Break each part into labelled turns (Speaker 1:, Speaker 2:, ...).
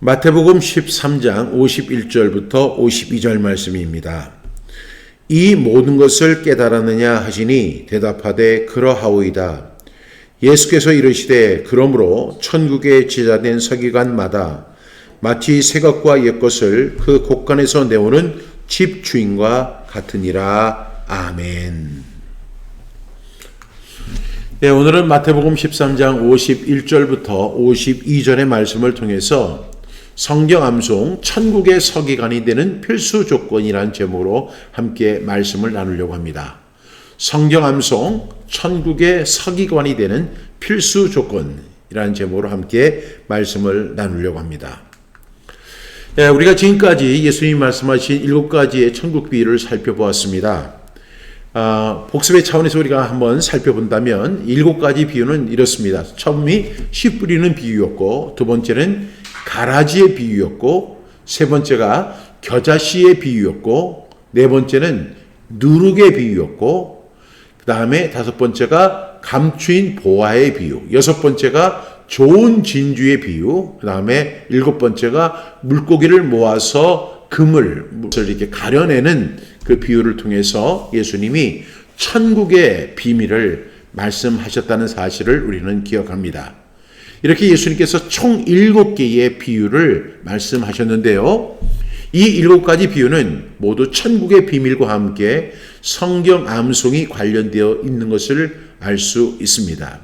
Speaker 1: 마태복음 13장 51절부터 52절 말씀입니다. 이 모든 것을 깨달았느냐 하시니 대답하되 그러하오이다. 예수께서 이르시되 그러므로 천국의 제자된 서기관마다 마치 새 것과 옛 것을 그 곳간에서 내오는 집 주인과 같으니라. 아멘. 네, 오늘은 마태복음 13장 51절부터 52절의 말씀을 통해서 성경 암송 천국의 서기관이 되는 필수 조건이라는 제목으로 함께 말씀을 나누려고 합니다. 성경 암송 천국의 서기관이 되는 필수 조건이라는 제목으로 함께 말씀을 나누려고 합니다. 네, 우리가 지금까지 예수님이 말씀하신 7가지의 천국 비유를 살펴보았습니다. 복습의 차원에서 우리가 한번 살펴본다면 7가지 비유는 이렇습니다. 처음이 씨 뿌리는 비유였고, 두 번째는 가라지의 비유였고, 세 번째가 겨자씨의 비유였고, 네 번째는 누룩의 비유였고, 그 다음에 다섯 번째가 감추인 보화의 비유, 여섯 번째가 좋은 진주의 비유, 그 다음에 일곱 번째가 물고기를 모아서 그물을 이렇게 가려내는 그 비유를 통해서 예수님이 천국의 비밀을 말씀하셨다는 사실을 우리는 기억합니다. 이렇게 예수님께서 총 7개의 비유를 말씀하셨는데요. 이 7가지 비유는 모두 천국의 비밀과 함께 성경 암송이 관련되어 있는 것을 알 수 있습니다.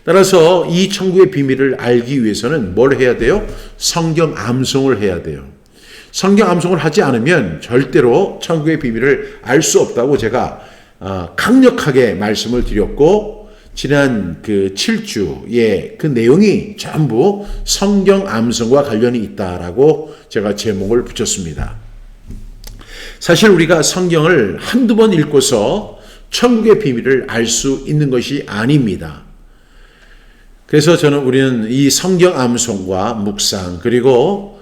Speaker 1: 따라서 이 천국의 비밀을 알기 위해서는 뭘 해야 돼요? 성경 암송을 해야 돼요. 성경 암송을 하지 않으면 절대로 천국의 비밀을 알 수 없다고 제가 강력하게 말씀을 드렸고, 지난 그 7주의 그 내용이 전부 성경 암송과 관련이 있다라고 제가 제목을 붙였습니다. 사실 우리가 성경을 한두 번 읽고서 천국의 비밀을 알 수 있는 것이 아닙니다. 그래서 우리는 이 성경 암송과 묵상, 그리고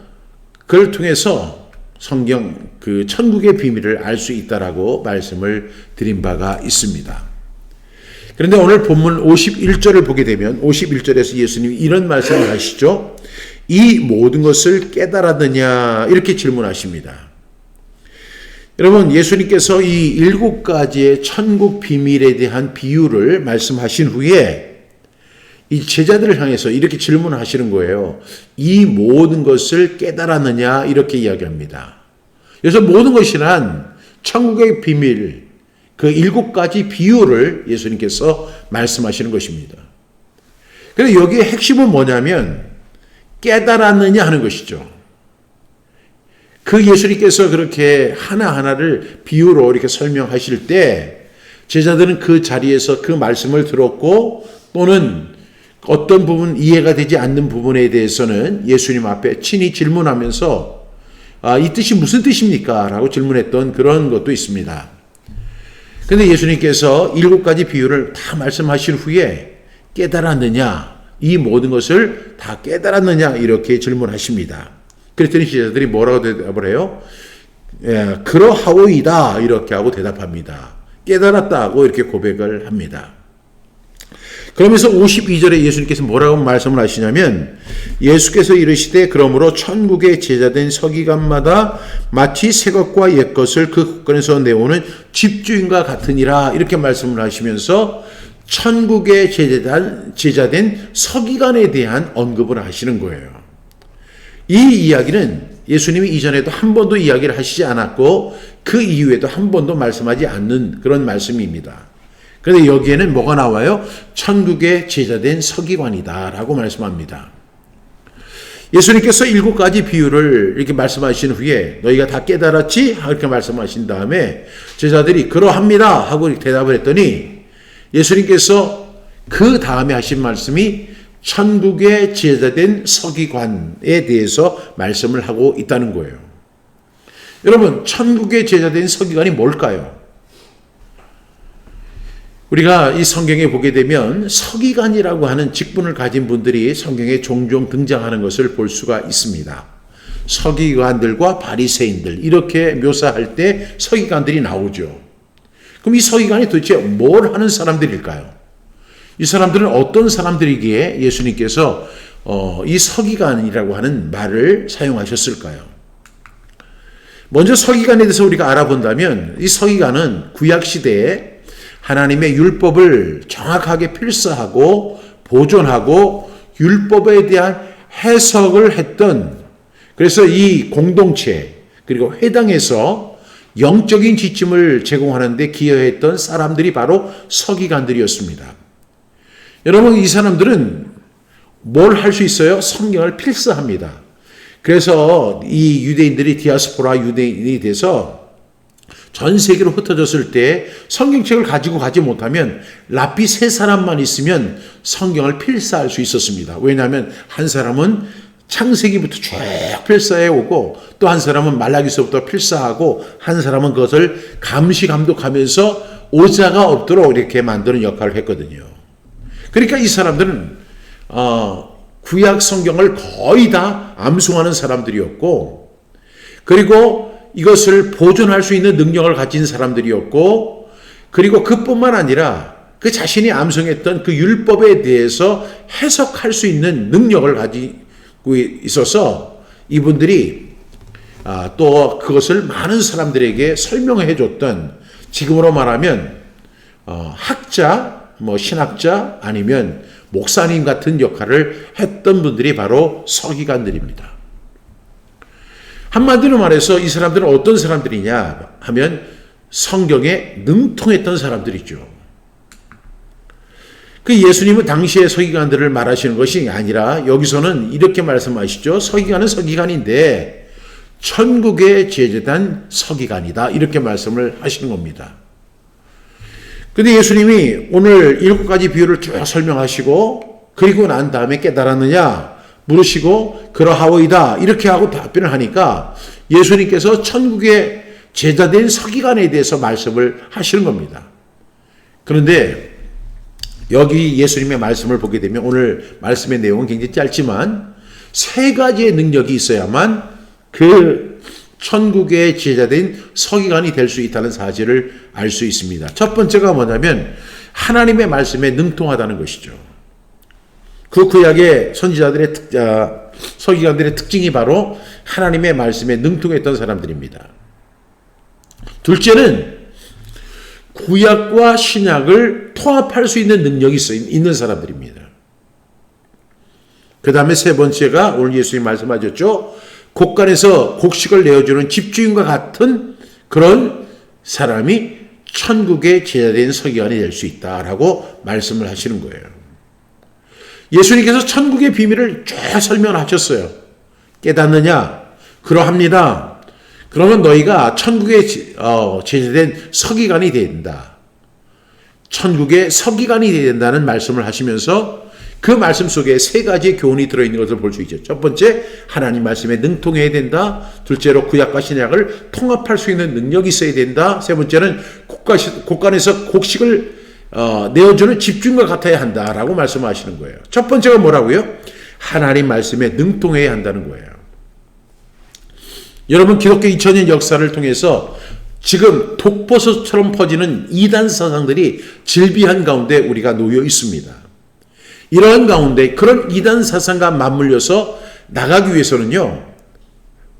Speaker 1: 그걸 통해서 성경 그 천국의 비밀을 알 수 있다라고 말씀을 드린 바가 있습니다. 그런데 오늘 본문 51절을 보게 되면 51절에서 예수님이 이런 말씀을 하시죠. 이 모든 것을 깨달았느냐 이렇게 질문하십니다. 여러분, 예수님께서 이 7가지의 천국 비밀에 대한 비유를 말씀하신 후에 이 제자들을 향해서 이렇게 질문하시는 거예요. 이 모든 것을 깨달았느냐 이렇게 이야기합니다. 그래서 모든 것이란 천국의 비밀, 그 7가지 비유를 예수님께서 말씀하시는 것입니다. 그런데 여기에 핵심은 뭐냐면 깨달았느냐 하는 것이죠. 그 예수님께서 그렇게 하나하나를 비유로 이렇게 설명하실 때 제자들은 그 자리에서 그 말씀을 들었고, 또는 어떤 부분 이해가 되지 않는 부분에 대해서는 예수님 앞에 친히 질문하면서 이 뜻이 무슨 뜻입니까? 라고 질문했던 그런 것도 있습니다. 그런데 예수님께서 7가지 비유를 다 말씀하신 후에 깨달았느냐, 이 모든 것을 다 깨달았느냐 이렇게 질문하십니다. 그랬더니 제자들이 뭐라고 대답을 해요? 그러하오이다 이렇게 하고 대답합니다. 깨달았다고 이렇게 고백을 합니다. 그러면서 52절에 예수님께서 뭐라고 말씀을 하시냐면, 예수께서 이르시되 그러므로 천국의 제자된 서기관마다 마치 새 것과 옛 것을 그 곳간에서 내오는 집주인과 같으니라 이렇게 말씀을 하시면서 천국의 제자된 서기관에 대한 언급을 하시는 거예요. 이 이야기는 예수님이 이전에도 한 번도 이야기를 하시지 않았고 그 이후에도 한 번도 말씀하지 않는 그런 말씀입니다. 그런데 여기에는 뭐가 나와요? 천국의 제자된 서기관이다 라고 말씀합니다. 예수님께서 7가지 비유를 이렇게 말씀하신 후에 너희가 다 깨달았지? 이렇게 말씀하신 다음에 제자들이 그러합니다 하고 대답을 했더니 예수님께서 그 다음에 하신 말씀이 천국의 제자된 서기관에 대해서 말씀을 하고 있다는 거예요. 여러분, 천국의 제자된 서기관이 뭘까요? 우리가 이 성경에 보게 되면 서기관이라고 하는 직분을 가진 분들이 성경에 종종 등장하는 것을 볼 수가 있습니다. 서기관들과 바리새인들 이렇게 묘사할 때 서기관들이 나오죠. 그럼 이 서기관이 도대체 뭘 하는 사람들일까요? 이 사람들은 어떤 사람들이기에 예수님께서 이 서기관이라고 하는 말을 사용하셨을까요? 먼저 서기관에 대해서 우리가 알아본다면 이 서기관은 구약시대에 하나님의 율법을 정확하게 필사하고 보존하고 율법에 대한 해석을 했던, 그래서 이 공동체 그리고 회당에서 영적인 지침을 제공하는 데 기여했던 사람들이 바로 서기관들이었습니다. 여러분, 이 사람들은 뭘 할 수 있어요? 성경을 필사합니다. 그래서 이 유대인들이 디아스포라 유대인이 돼서 전 세계로 흩어졌을 때 성경책을 가지고 가지 못하면 랍비 3사람만 있으면 성경을 필사할 수 있었습니다. 왜냐하면 한 사람은 창세기부터 쭉 필사해 오고 또 한 사람은 말라기서부터 필사하고 한 사람은 그것을 감시 감독하면서 오자가 없도록 이렇게 만드는 역할을 했거든요. 그러니까 이 사람들은 구약 성경을 거의 다 암송하는 사람들이었고, 그리고 이것을 보존할 수 있는 능력을 가진 사람들이었고, 그리고 그뿐만 아니라 그 자신이 암송했던 그 율법에 대해서 해석할 수 있는 능력을 가지고 있어서 이분들이 또 그것을 많은 사람들에게 설명해 줬던, 지금으로 말하면 학자, 신학자 아니면 목사님 같은 역할을 했던 분들이 바로 서기관들입니다. 한마디로 말해서 이 사람들은 어떤 사람들이냐 하면 성경에 능통했던 사람들이죠. 그 예수님은 당시의 서기관들을 말하시는 것이 아니라 여기서는 이렇게 말씀하시죠. 서기관은 서기관인데 천국의 제재단 서기관이다, 이렇게 말씀을 하시는 겁니다. 근데 예수님이 오늘 7가지 비유를 쭉 설명하시고 그리고 난 다음에 깨달았느냐 물으시고 그러하오이다 이렇게 하고 답변을 하니까 예수님께서 천국의 제자된 서기관에 대해서 말씀을 하시는 겁니다. 그런데 여기 예수님의 말씀을 보게 되면 오늘 말씀의 내용은 굉장히 짧지만 3가지의 능력이 있어야만 그 천국의 제자된 서기관이 될 수 있다는 사실을 알 수 있습니다. 첫 번째가 뭐냐면 하나님의 말씀에 능통하다는 것이죠. 그 구약의 선지자들의 서기관들의 특징이 바로 하나님의 말씀에 능통했던 사람들입니다. 둘째는 구약과 신약을 통합할 수 있는 능력이 있는 사람들입니다. 그 다음에 세 번째가 오늘 예수님 말씀하셨죠. 곡간에서 곡식을 내어주는 집주인과 같은 그런 사람이 천국의 제자된 서기관이 될 수 있다라고 말씀을 하시는 거예요. 예수님께서 천국의 비밀을 쭉 설명하셨어요. 깨닫느냐? 그러합니다. 그러면 너희가 천국의 제자된 서기관이 되어야 된다. 천국의 서기관이 되어야 된다는 말씀을 하시면서 그 말씀 속에 3가지의 교훈이 들어있는 것을 볼 수 있죠. 첫 번째, 하나님 말씀에 능통해야 된다. 둘째로 구약과 신약을 통합할 수 있는 능력이 있어야 된다. 세 번째는 곡간에서 곡식을 내어주는 집중과 같아야 한다라고 말씀하시는 거예요. 첫 번째가 뭐라고요? 하나님 말씀에 능통해야 한다는 거예요. 여러분, 기독교 2000년 역사를 통해서 지금 독버섯처럼 퍼지는 이단 사상들이 질비한 가운데 우리가 놓여 있습니다. 이러한 가운데 그런 이단 사상과 맞물려서 나가기 위해서는요,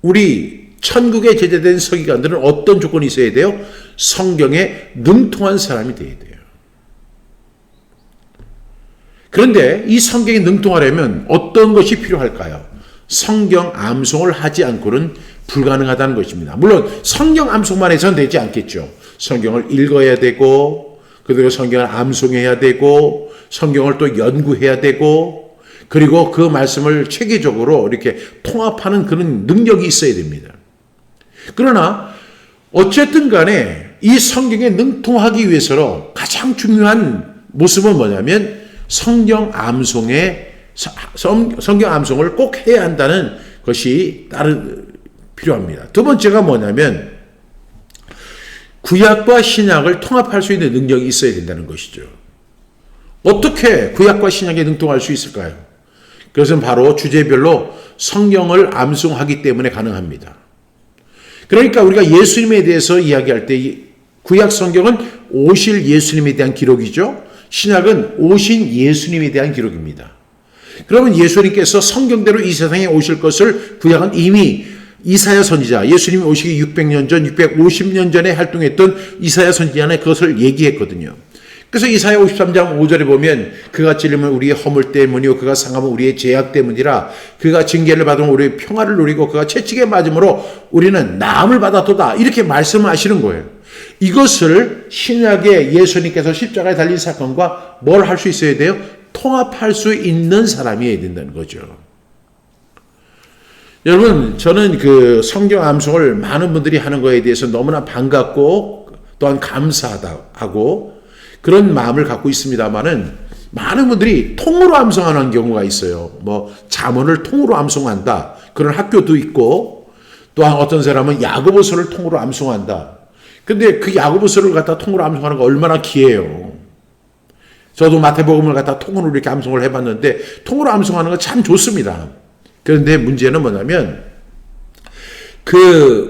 Speaker 1: 우리 천국에 제재된 서기관들은 어떤 조건이 있어야 돼요? 성경에 능통한 사람이 되어야 돼요. 그런데 이 성경에 능통하려면 어떤 것이 필요할까요? 성경 암송을 하지 않고는 불가능하다는 것입니다. 물론 성경 암송만 해서는 되지 않겠죠. 성경을 읽어야 되고, 그리고 성경을 암송해야 되고, 성경을 또 연구해야 되고, 그리고 그 말씀을 체계적으로 이렇게 통합하는 그런 능력이 있어야 됩니다. 그러나 어쨌든 간에 이 성경에 능통하기 위해서로 가장 중요한 모습은 뭐냐면 성경 암송을 꼭 해야 한다는 것이 필요합니다. 두 번째가 뭐냐면 구약과 신약을 통합할 수 있는 능력이 있어야 된다는 것이죠. 어떻게 구약과 신약에 능통할 수 있을까요? 그것은 바로 주제별로 성경을 암송하기 때문에 가능합니다. 그러니까 우리가 예수님에 대해서 이야기할 때 구약 성경은 오실 예수님에 대한 기록이죠. 신약은 오신 예수님에 대한 기록입니다. 그러면 예수님께서 성경대로 이 세상에 오실 것을 구약은 이미 이사야 선지자, 예수님이 오시기 600년 전, 650년 전에 활동했던 이사야 선지자는 그것을 얘기했거든요. 그래서 이사야 53장 5절에 보면 그가 찔리면 우리의 허물 때문이요 그가 상하면 우리의 죄악 때문이라 그가 징계를 받으면 우리의 평화를 누리고 그가 채찍에 맞음으로 우리는 나음을 받았도다 이렇게 말씀하시는 거예요. 이것을 신약의 예수님께서 십자가에 달린 사건과 뭘 할 수 있어야 돼요? 통합할 수 있는 사람이어야 된다는 거죠. 여러분, 저는 그 성경 암송을 많은 분들이 하는 거에 대해서 너무나 반갑고 또한 감사하고 그런 마음을 갖고 있습니다만은 많은 분들이 통으로 암송하는 경우가 있어요. 뭐 잠언을 통으로 암송한다. 그런 학교도 있고 또한 어떤 사람은 야고보서를 통으로 암송한다. 근데 그 야고보서를 갖다 통으로 암송하는 거 얼마나 귀해요. 저도 마태복음을 갖다 통으로 이렇게 암송을 해봤는데 통으로 암송하는 거 참 좋습니다. 그런데 문제는 뭐냐면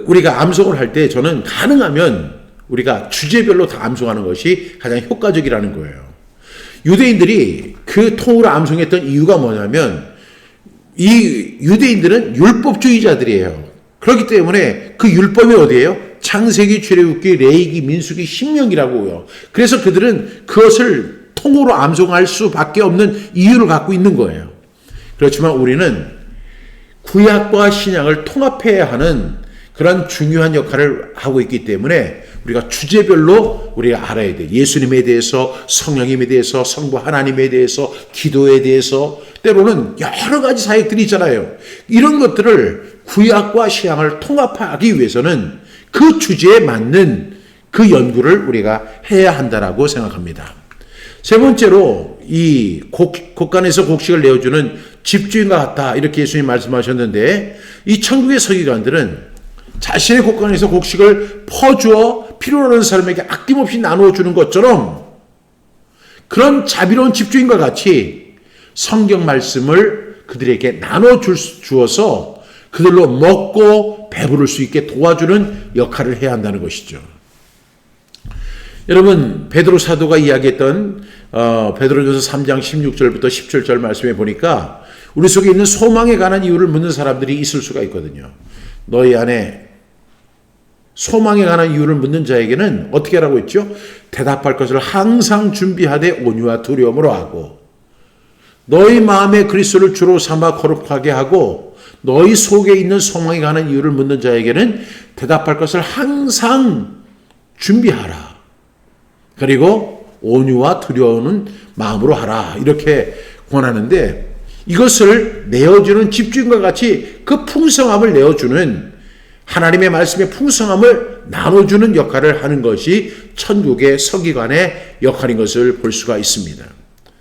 Speaker 1: 우리가 암송을 할 때 저는 가능하면 우리가 주제별로 다 암송하는 것이 가장 효과적이라는 거예요. 유대인들이 그 통으로 암송했던 이유가 뭐냐면 이 유대인들은 율법주의자들이에요. 그렇기 때문에 그 율법이 어디예요? 창세기, 출애굽기, 레위기, 민수기, 신명기라고요. 그래서 그들은 그것을 통으로 암송할 수밖에 없는 이유를 갖고 있는 거예요. 그렇지만 우리는 구약과 신약을 통합해야 하는 그런 중요한 역할을 하고 있기 때문에 우리가 주제별로 우리가 알아야 돼. 예수님에 대해서, 성령님에 대해서, 성부 하나님에 대해서, 기도에 대해서, 때로는 여러 가지 사역들이 있잖아요. 이런 것들을 구약과 신약을 통합하기 위해서는 그 주제에 맞는 그 연구를 우리가 해야 한다라고 생각합니다. 세 번째로 이 곡간에서 곡식을 내어주는 집주인과 같다 이렇게 예수님 말씀하셨는데 이 천국의 서기관들은 자신의 곡간에서 곡식을 퍼주어 필요로 하는 사람에게 아낌없이 나누어주는 것처럼 그런 자비로운 집주인과 같이 성경 말씀을 그들에게 나눠주어서 그들로 먹고 배부를 수 있게 도와주는 역할을 해야 한다는 것이죠. 여러분, 베드로 사도가 이야기했던 베드로전서 3장 16절부터 17절 말씀에 보니까 우리 속에 있는 소망에 관한 이유를 묻는 사람들이 있을 수가 있거든요. 너희 안에 소망에 관한 이유를 묻는 자에게는 어떻게 하라고 했죠? 대답할 것을 항상 준비하되 온유와 두려움으로 하고 너희 마음에 그리스도를 주로 삼아 거룩하게 하고 너희 속에 있는 소망에 관한 이유를 묻는 자에게는 대답할 것을 항상 준비하라. 그리고 온유와 두려운 마음으로 하라. 이렇게 권하는데 이것을 내어주는 집주인과 같이 그 풍성함을 내어주는 하나님의 말씀의 풍성함을 나눠주는 역할을 하는 것이 천국의 서기관의 역할인 것을 볼 수가 있습니다.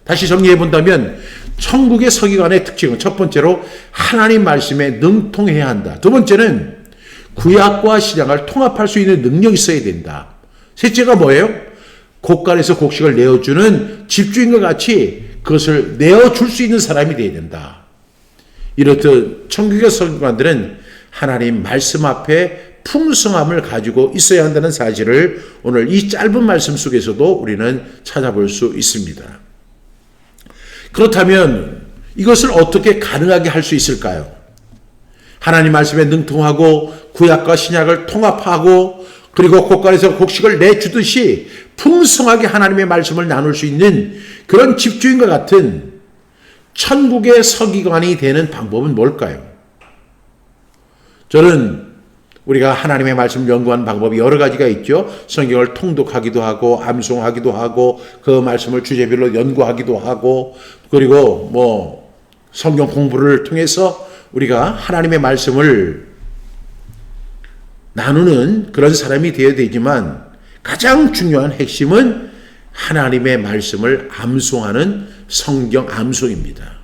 Speaker 1: 다시 정리해 본다면 천국의 서기관의 특징은 첫 번째로 하나님 말씀에 능통해야 한다. 두 번째는 구약과 신약을 통합할 수 있는 능력이 있어야 된다. 셋째가 뭐예요? 곡간에서 곡식을 내어주는 집주인과 같이 그것을 내어줄 수 있는 사람이 되어야 된다. 이렇듯 천국의 서기관들은 하나님 말씀 앞에 풍성함을 가지고 있어야 한다는 사실을 오늘 이 짧은 말씀 속에서도 우리는 찾아볼 수 있습니다. 그렇다면 이것을 어떻게 가능하게 할 수 있을까요? 하나님 말씀에 능통하고 구약과 신약을 통합하고 그리고 곡간에서 곡식을 내주듯이 풍성하게 하나님의 말씀을 나눌 수 있는 그런 집주인과 같은 천국의 서기관이 되는 방법은 뭘까요? 저는 우리가 하나님의 말씀을 연구하는 방법이 여러 가지가 있죠. 성경을 통독하기도 하고 암송하기도 하고 그 말씀을 주제별로 연구하기도 하고 그리고 성경 공부를 통해서 우리가 하나님의 말씀을 나누는 그런 사람이 되어야 되지만 가장 중요한 핵심은 하나님의 말씀을 암송하는 성경 암송입니다.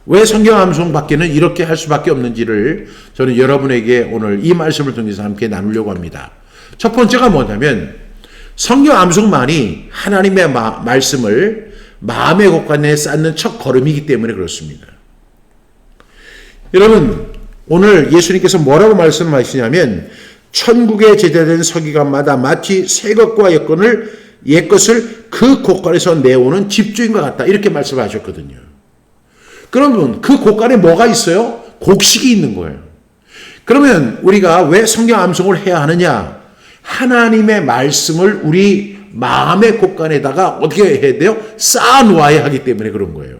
Speaker 1: 왜 성경 암송밖에는 이렇게 할 수밖에 없는지를 저는 여러분에게 오늘 이 말씀을 통해서 함께 나누려고 합니다. 첫 번째가 뭐냐면 성경 암송만이 하나님의 말씀을 마음의 곳간에 쌓는 첫 걸음이기 때문에 그렇습니다. 여러분, 오늘 예수님께서 뭐라고 말씀하시냐면 천국에 제대된 서기관마다 마치 새 것과 여건을 옛것을 그 곳간에서 내오는 집주인과 같다. 이렇게 말씀하셨거든요. 그러면 그 곳간에 뭐가 있어요? 곡식이 있는 거예요. 그러면 우리가 왜 성경 암송을 해야 하느냐? 하나님의 말씀을 우리 마음의 곳간에다가 어떻게 해야 돼요? 쌓아 놓아야 하기 때문에 그런 거예요.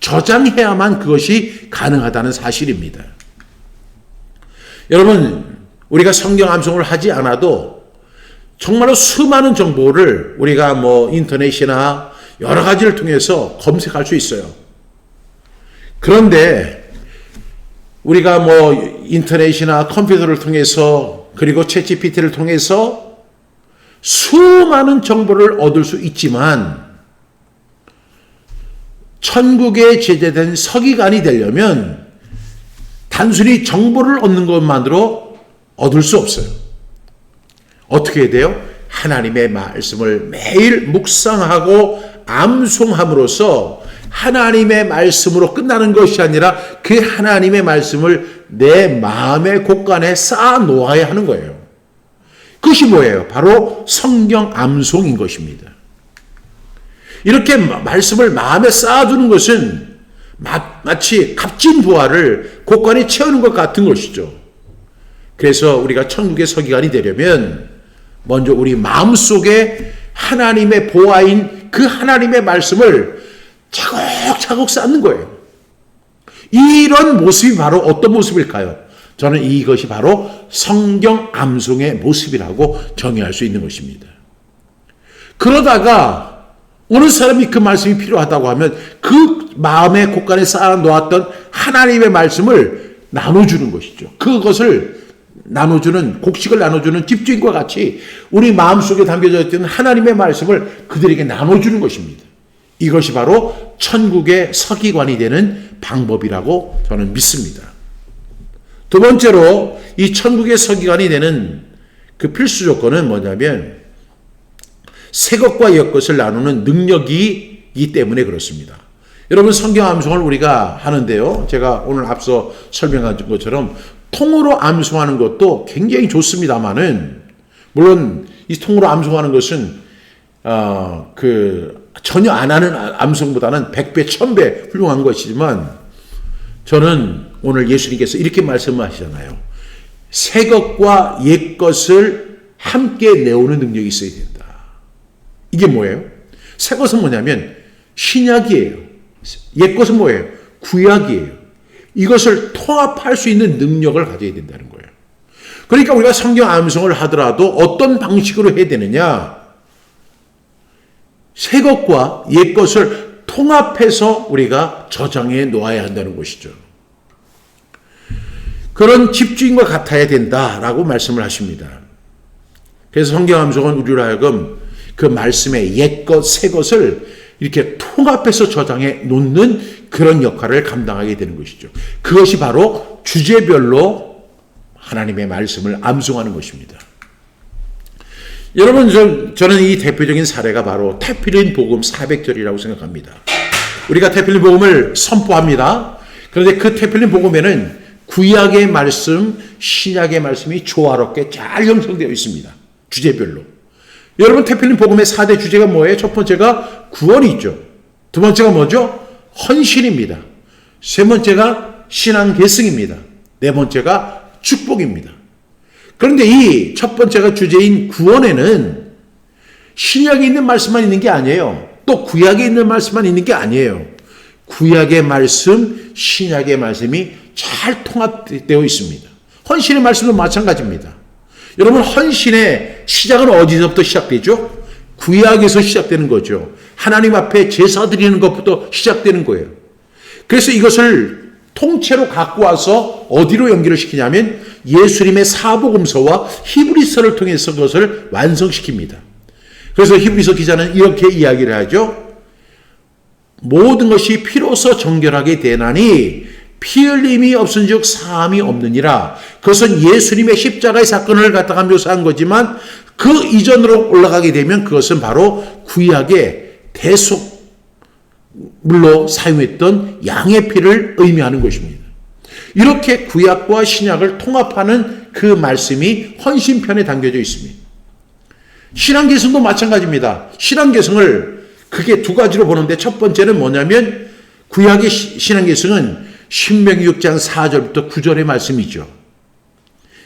Speaker 1: 저장해야만 그것이 가능하다는 사실입니다. 여러분, 우리가 성경 암송을 하지 않아도 정말로 수많은 정보를 우리가 인터넷이나 여러 가지를 통해서 검색할 수 있어요. 그런데 우리가 인터넷이나 컴퓨터를 통해서 그리고 챗GPT를 통해서 수많은 정보를 얻을 수 있지만 천국에 제재된 서기관이 되려면 단순히 정보를 얻는 것만으로 얻을 수 없어요. 어떻게 해야 돼요? 하나님의 말씀을 매일 묵상하고 암송함으로써 하나님의 말씀으로 끝나는 것이 아니라 그 하나님의 말씀을 내 마음의 곳간에 쌓아 놓아야 하는 거예요. 그것이 뭐예요? 바로 성경 암송인 것입니다. 이렇게 말씀을 마음에 쌓아두는 것은 마치 값진 부활을 곳간에 채우는 것 같은 것이죠. 그래서 우리가 천국의 서기관이 되려면 먼저 우리 마음속에 하나님의 보화인 그 하나님의 말씀을 차곡차곡 쌓는 거예요. 이런 모습이 바로 어떤 모습일까요? 저는 이것이 바로 성경 암송의 모습이라고 정의할 수 있는 것입니다. 그러다가 어느 사람이 그 말씀이 필요하다고 하면 그 마음의 곳간에 쌓아 놓았던 하나님의 말씀을 나눠주는 것이죠. 그것을 나눠주는, 곡식을 나눠주는 집주인과 같이 우리 마음속에 담겨져 있던 하나님의 말씀을 그들에게 나눠주는 것입니다. 이것이 바로 천국의 서기관이 되는 방법이라고 저는 믿습니다. 두 번째로 이 천국의 서기관이 되는 그 필수 조건은 뭐냐면 새 것과 옛 것을 나누는 능력이기 때문에 그렇습니다. 여러분, 성경 암송을 우리가 하는데요. 제가 오늘 앞서 설명한 것처럼 통으로 암송하는 것도 굉장히 좋습니다만은, 물론 이 통으로 암송하는 것은 전혀 안 하는 암송보다는 100배, 1000배 훌륭한 것이지만, 저는 오늘 예수님께서 이렇게 말씀하시잖아요. 새 것과 옛 것을 함께 내오는 능력이 있어야 된다. 이게 뭐예요? 새 것은 뭐냐면 신약이에요. 옛 것은 뭐예요? 구약이에요. 이것을 통합할 수 있는 능력을 가져야 된다는 거예요. 그러니까 우리가 성경 암송을 하더라도 어떤 방식으로 해야 되느냐? 새 것과 옛 것을 통합해서 우리가 저장해 놓아야 한다는 것이죠. 그런 집주인과 같아야 된다라고 말씀을 하십니다. 그래서 성경 암송은 우리로 하여금 그 말씀의 옛 것, 새 것을 이렇게 통합해서 저장해 놓는 그런 역할을 감당하게 되는 것이죠. 그것이 바로 주제별로 하나님의 말씀을 암송하는 것입니다. 여러분, 저는 이 대표적인 사례가 바로 테필린 복음 400절이라고 생각합니다. 우리가 테필린 복음을 선포합니다. 그런데 그 테필린 복음에는 구약의 말씀, 신약의 말씀이 조화롭게 잘 형성되어 있습니다. 주제별로. 여러분, 테필린 복음의 4대 주제가 뭐예요? 첫 번째가 구원이 있죠. 두 번째가 뭐죠? 헌신입니다. 세 번째가 신앙 계승입니다. 네 번째가 축복입니다. 그런데 이 첫 번째가 주제인 구원에는 신약에 있는 말씀만 있는 게 아니에요. 또 구약에 있는 말씀만 있는 게 아니에요. 구약의 말씀, 신약의 말씀이 잘 통합되어 있습니다. 헌신의 말씀도 마찬가지입니다. 여러분, 헌신의 시작은 어디서부터 시작되죠? 구약에서 시작되는 거죠. 하나님 앞에 제사 드리는 것부터 시작되는 거예요. 그래서 이것을 통째로 갖고 와서 어디로 연결을 시키냐면 예수님의 사복음서와 히브리서를 통해서 그것을 완성시킵니다. 그래서 히브리서 기자는 이렇게 이야기를 하죠. 모든 것이 피로서 정결하게 되나니 피 흘림이 없은즉 사함이 없느니라. 그것은 예수님의 십자가의 사건을 갖다가 묘사한 거지만 그 이전으로 올라가게 되면 그것은 바로 구약의 대속물로 사용했던 양의 피를 의미하는 것입니다. 이렇게 구약과 신약을 통합하는 그 말씀이 헌신편에 담겨져 있습니다. 신앙개성도 마찬가지입니다. 신앙개성을 크게 두 가지로 보는데 첫 번째는 뭐냐면 구약의 신앙개성은 신명기 6장 4절부터 9절의 말씀이죠.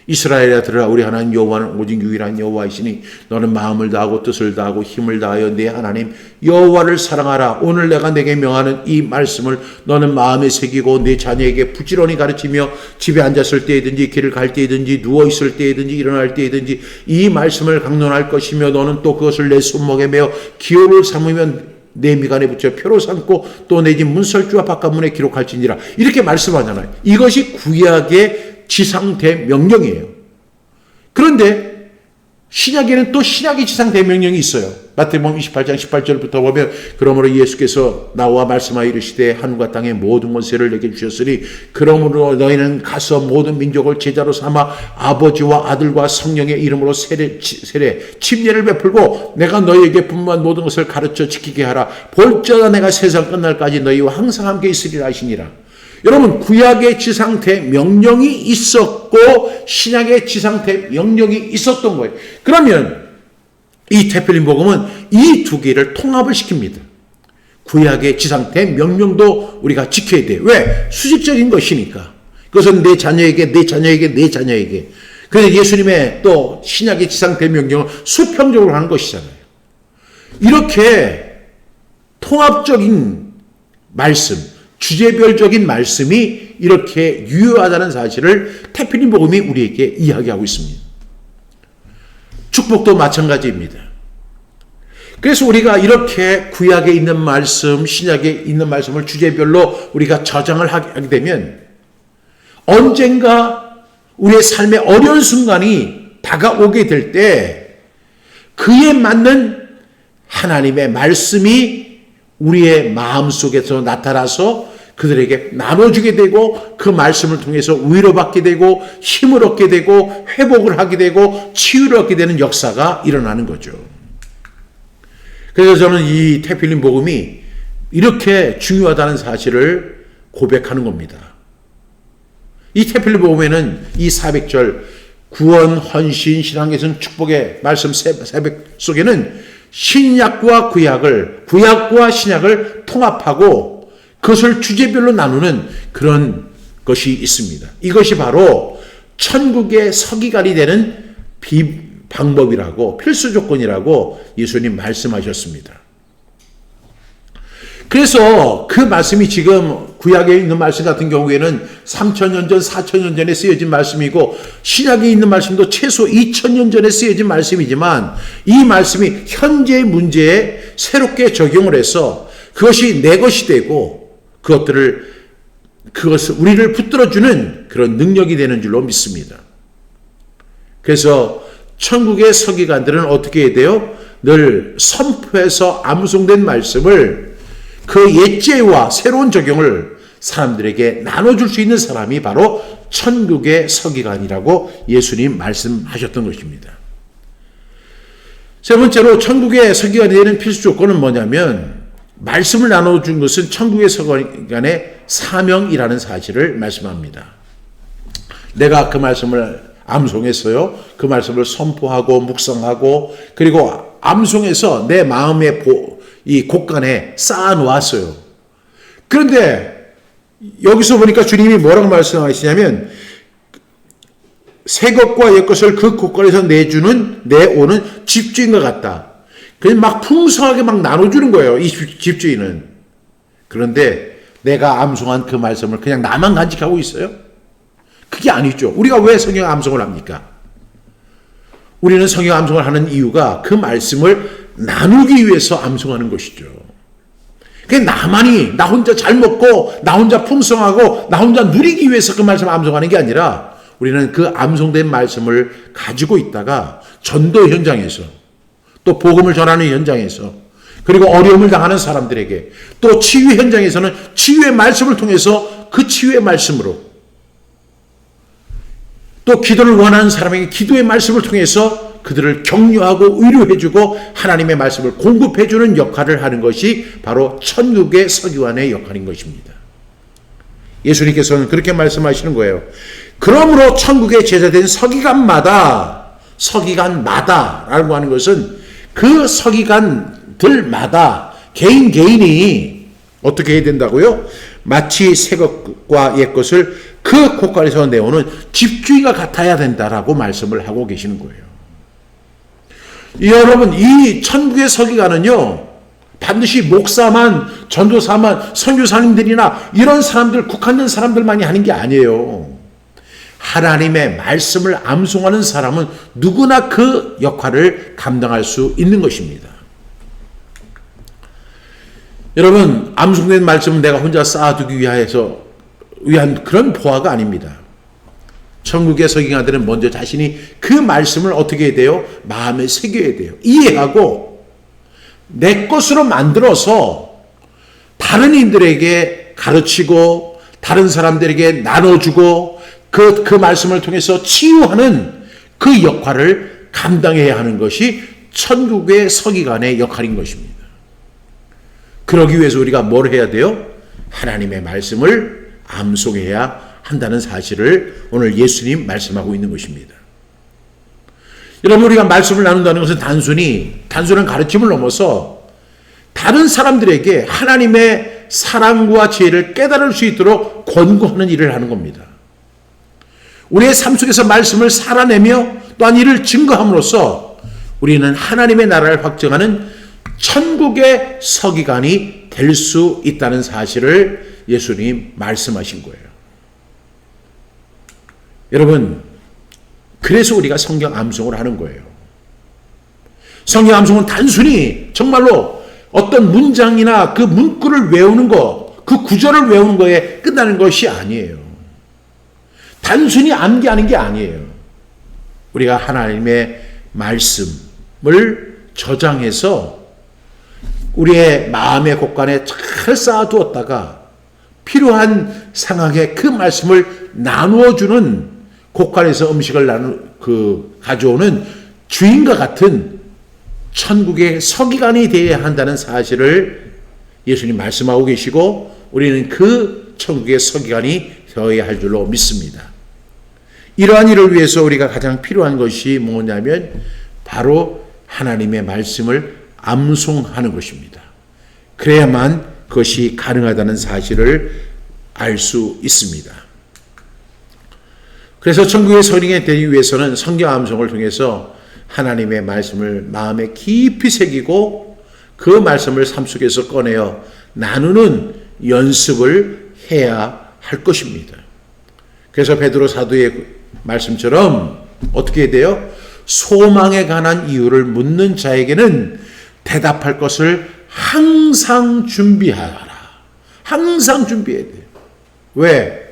Speaker 1: 이스라엘아 들으라 우리 하나님 여호와는 오직 유일한 여호와이시니 너는 마음을 다하고 뜻을 다하고 힘을 다하여 내 하나님 여호와를 사랑하라. 오늘 내가 내게 명하는 이 말씀을 너는 마음에 새기고 내 자녀에게 부지런히 가르치며 집에 앉았을 때이든지 길을 갈 때이든지 누워있을 때이든지 일어날 때이든지 이 말씀을 강론할 것이며 너는 또 그것을 내 손목에 메어 기호를 삼으면 내 미간에 붙여 표로 삼고 또 내 집 문설주와 바깥문에 기록할지니라. 이렇게 말씀하잖아요. 이것이 구약의 지상대명령이에요. 그런데 신약에는 또 신약의 지상대명령이 있어요. 마태복음 28장 18절부터 보면 그러므로 예수께서 나와 말씀하여 이르시되 하늘과 땅의 모든 권세를 내게 주셨으니 그러므로 너희는 가서 모든 민족을 제자로 삼아 아버지와 아들과 성령의 이름으로 침례를 베풀고 내가 너희에게 분부한 모든 것을 가르쳐 지키게 하라. 볼지어다 내가 세상 끝날까지 너희와 항상 함께 있으리라 하시니라. 여러분, 구약의 지상대 명령이 있었고 신약의 지상대 명령이 있었던 거예요. 그러면 이 테필린 복음은 이 두 개를 통합을 시킵니다. 구약의 지상대 명령도 우리가 지켜야 돼요. 왜? 수직적인 것이니까. 그것은 내 자녀에게. 그래서 예수님의 또 신약의 지상대 명령은 수평적으로 하는 것이잖아요. 이렇게 통합적인 말씀, 주제별적인 말씀이 이렇게 유효하다는 사실을 테필린 복음이 우리에게 이야기하고 있습니다. 축복도 마찬가지입니다. 그래서 우리가 이렇게 구약에 있는 말씀, 신약에 있는 말씀을 주제별로 우리가 저장을 하게 되면 언젠가 우리의 삶의 어려운 순간이 다가오게 될 때 그에 맞는 하나님의 말씀이 우리의 마음속에서 나타나서 그들에게 나눠주게 되고 그 말씀을 통해서 위로받게 되고 힘을 얻게 되고 회복을 하게 되고 치유를 얻게 되는 역사가 일어나는 거죠. 그래서 저는 이 테필린 복음이 이렇게 중요하다는 사실을 고백하는 겁니다. 이 테필린 복음에는 이 400절 구원, 헌신, 신앙개성, 축복의 말씀 새벽 속에는 신약과 구약과 신약을 통합하고 그것을 주제별로 나누는 그런 것이 있습니다. 이것이 바로 천국의 서기관이 되는 방법이라고 필수 조건이라고 예수님 말씀하셨습니다. 그래서 그 말씀이 지금 구약에 있는 말씀 같은 경우에는 3,000년 전, 4,000년 전에 쓰여진 말씀이고 신약에 있는 말씀도 최소 2,000년 전에 쓰여진 말씀이지만 이 말씀이 현재의 문제에 새롭게 적용을 해서 그것이 내 것이 되고 그것을 우리를 붙들어주는 그런 능력이 되는 줄로 믿습니다. 그래서 천국의 서기관들은 어떻게 해야 돼요? 늘 선포해서 암송된 말씀을 그 옛죄와 새로운 적용을 사람들에게 나눠줄 수 있는 사람이 바로 천국의 서기관이라고 예수님 말씀하셨던 것입니다. 세 번째로 천국의 서기관이 되는 필수 조건은 뭐냐면 말씀을 나눠준 것은 천국의 서기관의 사명이라는 사실을 말씀합니다. 내가 그 말씀을 암송했어요. 그 말씀을 선포하고 묵상하고 그리고 암송해서 내 마음의 이 곳간에 쌓아놓았어요. 그런데 여기서 보니까 주님이 뭐라고 말씀하시냐면 새 것과 옛 것을 그 곳간에서 내오는 집주인과 같다. 그냥 막 풍성하게 막 나눠주는 거예요. 이 집주인은. 그런데 내가 암송한 그 말씀을 그냥 나만 간직하고 있어요? 그게 아니죠. 우리가 왜 성경 암송을 합니까? 우리는 성경 암송을 하는 이유가 그 말씀을 나누기 위해서 암송하는 것이죠. 그냥 나만이 나 혼자 잘 먹고 나 혼자 풍성하고 나 혼자 누리기 위해서 그 말씀을 암송하는 게 아니라 우리는 그 암송된 말씀을 가지고 있다가 전도 현장에서 또 복음을 전하는 현장에서 그리고 어려움을 당하는 사람들에게 또 치유 현장에서는 치유의 말씀을 통해서 그 치유의 말씀으로 또 기도를 원하는 사람에게 기도의 말씀을 통해서 그들을 격려하고 위로해주고 하나님의 말씀을 공급해주는 역할을 하는 것이 바로 천국의 서기관의 역할인 것입니다. 예수님께서는 그렇게 말씀하시는 거예요. 그러므로 천국의 제자된 서기관마다 서기관마다라고 하는 것은 그 서기관들마다 개인이 어떻게 해야 된다고요? 마치 새 것과 옛 것을 그 곳간에서 내오는 집주인과 같아야 된다라고 말씀을 하고 계시는 거예요. 여러분, 이 천국의 서기관은요, 반드시 목사만, 전도사만, 선교사님들이나 이런 사람들, 국한된 사람들만이 하는 게 아니에요. 하나님의 말씀을 암송하는 사람은 누구나 그 역할을 감당할 수 있는 것입니다. 여러분, 암송된 말씀은 내가 혼자 쌓아두기 위한 그런 보화가 아닙니다. 천국의 서기관들은 먼저 자신이 그 말씀을 어떻게 해야 돼요? 마음에 새겨야 돼요. 이해하고 내 것으로 만들어서 다른 이들에게 가르치고 다른 사람들에게 나눠주고 그 말씀을 통해서 치유하는 그 역할을 감당해야 하는 것이 천국의 서기관의 역할인 것입니다. 그러기 위해서 우리가 뭘 해야 돼요? 하나님의 말씀을 암송해야 한다는 사실을 오늘 예수님 말씀하고 있는 것입니다. 여러분, 우리가 말씀을 나눈다는 것은 단순한 가르침을 넘어서 다른 사람들에게 하나님의 사랑과 지혜를 깨달을 수 있도록 권고하는 일을 하는 겁니다. 우리의 삶 속에서 말씀을 살아내며 또한 이를 증거함으로써 우리는 하나님의 나라를 확증하는 천국의 서기관이 될 수 있다는 사실을 예수님 말씀하신 거예요. 여러분, 그래서 우리가 성경 암송을 하는 거예요. 성경 암송은 단순히 정말로 어떤 문장이나 그 문구를 외우는 것, 그 구절을 외우는 거에 끝나는 것이 아니에요. 단순히 암기하는 게 아니에요. 우리가 하나님의 말씀을 저장해서 우리의 마음의 곳간에 잘 쌓아두었다가 필요한 상황에 그 말씀을 나누어주는 곳간에서 음식을 가져오는 주인과 같은 천국의 서기관이 되어야 한다는 사실을 예수님 말씀하고 계시고 우리는 그 천국의 서기관이 되어야 할 줄로 믿습니다. 이러한 일을 위해서 우리가 가장 필요한 것이 뭐냐면 바로 하나님의 말씀을 암송하는 것입니다. 그래야만 그것이 가능하다는 사실을 알 수 있습니다. 그래서 천국의 서기관이 되기 위해서는 성경 암송을 통해서 하나님의 말씀을 마음에 깊이 새기고 그 말씀을 삶 속에서 꺼내어 나누는 연습을 해야 할 것입니다. 그래서 베드로 사도의 말씀처럼 어떻게 해야 돼요? 소망에 관한 이유를 묻는 자에게는 대답할 것을 항상 준비하라. 항상 준비해야 돼요. 왜?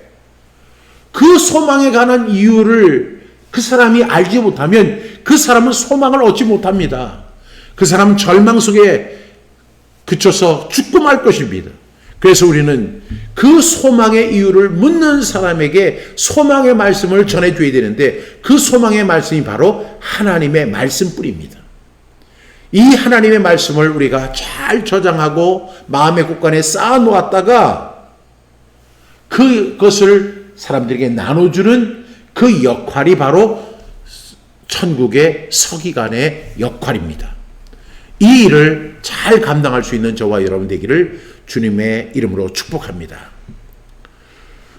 Speaker 1: 그 소망에 관한 이유를 그 사람이 알지 못하면 그 사람은 소망을 얻지 못합니다. 그 사람은 절망 속에 그쳐서 죽고 말 것입니다. 그래서 우리는 그 소망의 이유를 묻는 사람에게 소망의 말씀을 전해줘야 되는데 그 소망의 말씀이 바로 하나님의 말씀뿐입니다. 이 하나님의 말씀을 우리가 잘 저장하고 마음의 곳간에 쌓아놓았다가 그것을 사람들에게 나눠주는 그 역할이 바로 천국의 서기관의 역할입니다. 이 일을 잘 감당할 수 있는 저와 여러분 되기를 주님의 이름으로 축복합니다.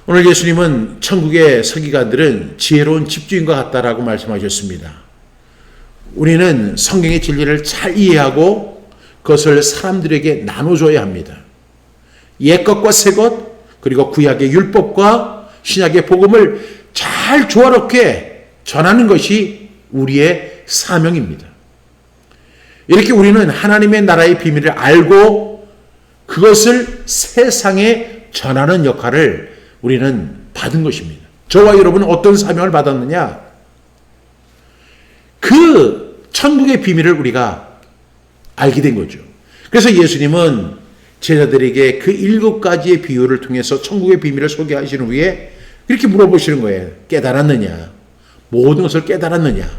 Speaker 1: 오늘 예수님은 천국의 서기관들은 지혜로운 집주인과 같다라고 말씀하셨습니다. 우리는 성경의 진리를 잘 이해하고 그것을 사람들에게 나눠줘야 합니다. 옛것과 새것, 그리고 구약의 율법과 신약의 복음을 잘 조화롭게 전하는 것이 우리의 사명입니다. 이렇게 우리는 하나님의 나라의 비밀을 알고 그것을 세상에 전하는 역할을 우리는 받은 것입니다. 저와 여러분은 어떤 사명을 받았느냐? 그 천국의 비밀을 우리가 알게 된 거죠. 그래서 예수님은 제자들에게 그 7가지의 비유를 통해서 천국의 비밀을 소개하신 후에 이렇게 물어보시는 거예요. 깨달았느냐? 모든 것을 깨달았느냐?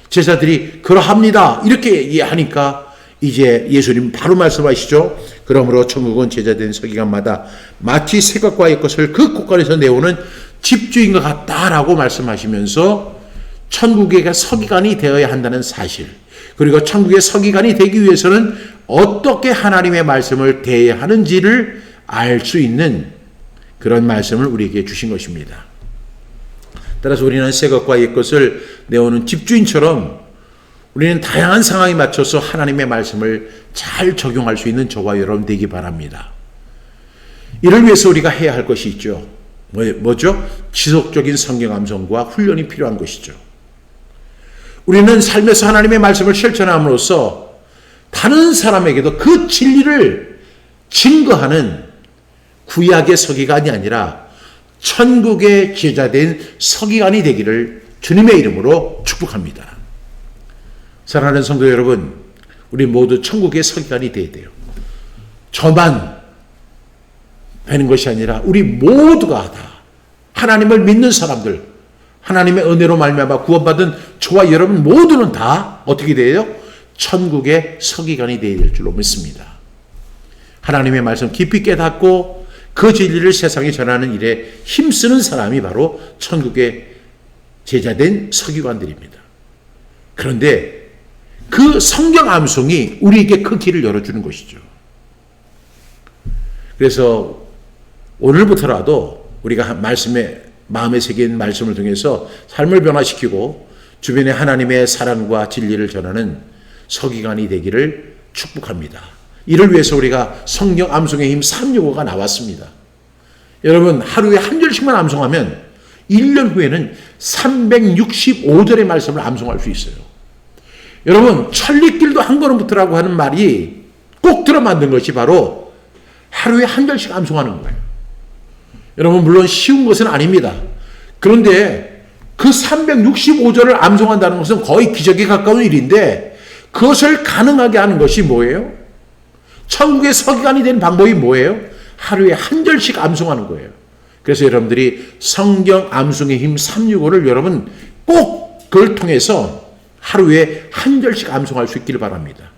Speaker 1: 제자들이 그러합니다. 이렇게 하니까 이제 예수님 바로 말씀하시죠. 그러므로 천국은 제자된 서기관마다 마치 새 것과 옛 것을 그 곳간에서 내오는 집주인과 같다라고 말씀하시면서 천국의 서기관이 되어야 한다는 사실, 그리고 천국의 서기관이 되기 위해서는 어떻게 하나님의 말씀을 대해야 하는지를 알 수 있는 그런 말씀을 우리에게 주신 것입니다. 따라서 우리는 새 것과 옛 것을 내오는 집주인처럼 우리는 다양한 상황에 맞춰서 하나님의 말씀을 잘 적용할 수 있는 저와 여러분 되기 바랍니다. 이를 위해서 우리가 해야 할 것이 있죠. 뭐죠? 지속적인 성경 암송과 훈련이 필요한 것이죠. 우리는 삶에서 하나님의 말씀을 실천함으로써 다른 사람에게도 그 진리를 증거하는 구약의 서기관이 아니라 천국의 제자된 서기관이 되기를 주님의 이름으로 축복합니다. 사랑하는 성도 여러분, 우리 모두 천국의 서기관이 되어야 돼요. 저만 되는 것이 아니라 우리 모두가 다 하나님을 믿는 사람들, 하나님의 은혜로 말미암아 구원받은 저와 여러분 모두는 다 어떻게 돼요? 천국의 서기관이 되어야 될 줄로 믿습니다. 하나님의 말씀 깊이 깨닫고 그 진리를 세상에 전하는 일에 힘쓰는 사람이 바로 천국의 제자된 서기관들입니다. 그런데 그 성경 암송이 우리에게 그 길을 열어주는 것이죠. 그래서 오늘부터라도 우리가 마음에 새긴 말씀을 통해서 삶을 변화시키고 주변에 하나님의 사랑과 진리를 전하는 서기관이 되기를 축복합니다. 이를 위해서 우리가 성경 암송의 힘 365가 나왔습니다. 여러분, 하루에 한 절씩만 암송하면 1년 후에는 365절의 말씀을 암송할 수 있어요. 여러분, 천리길도 한 걸음부터라고 하는 말이 꼭 들어만든 것이 바로 하루에 한 절씩 암송하는 거예요. 여러분, 물론 쉬운 것은 아닙니다. 그런데 그 365절을 암송한다는 것은 거의 기적에 가까운 일인데 그것을 가능하게 하는 것이 뭐예요? 천국의 서기관이 된 방법이 뭐예요? 하루에 한 절씩 암송하는 거예요. 그래서 여러분들이 성경 암송의 힘 365를 여러분 꼭 그걸 통해서 하루에 한 절씩 암송할 수 있기를 바랍니다.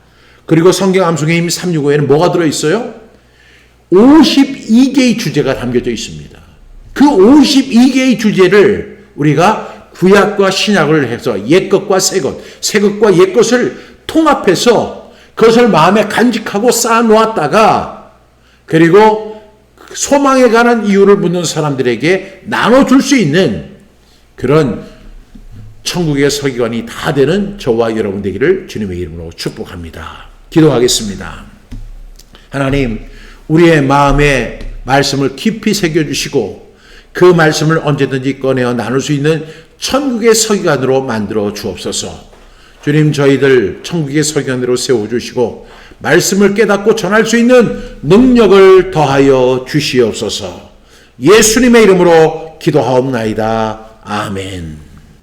Speaker 1: 그리고 성경 암송의 힘 365에는 뭐가 들어있어요? 52개의 주제가 담겨져 있습니다. 그 52개의 주제를 우리가 구약과 신약을 해서 옛것과 새것, 새것과 옛것을 통합해서 그것을 마음에 간직하고 쌓아놓았다가 그리고 소망에 관한 이유를 묻는 사람들에게 나눠줄 수 있는 그런 천국의 서기관이 다 되는 저와 여러분 되기를 주님의 이름으로 축복합니다. 기도하겠습니다. 하나님, 우리의 마음에 말씀을 깊이 새겨주시고 그 말씀을 언제든지 꺼내어 나눌 수 있는 천국의 서기관으로 만들어 주옵소서. 주님, 저희들 천국의 서기관으로 세워주시고 말씀을 깨닫고 전할 수 있는 능력을 더하여 주시옵소서. 예수님의 이름으로 기도하옵나이다. 아멘.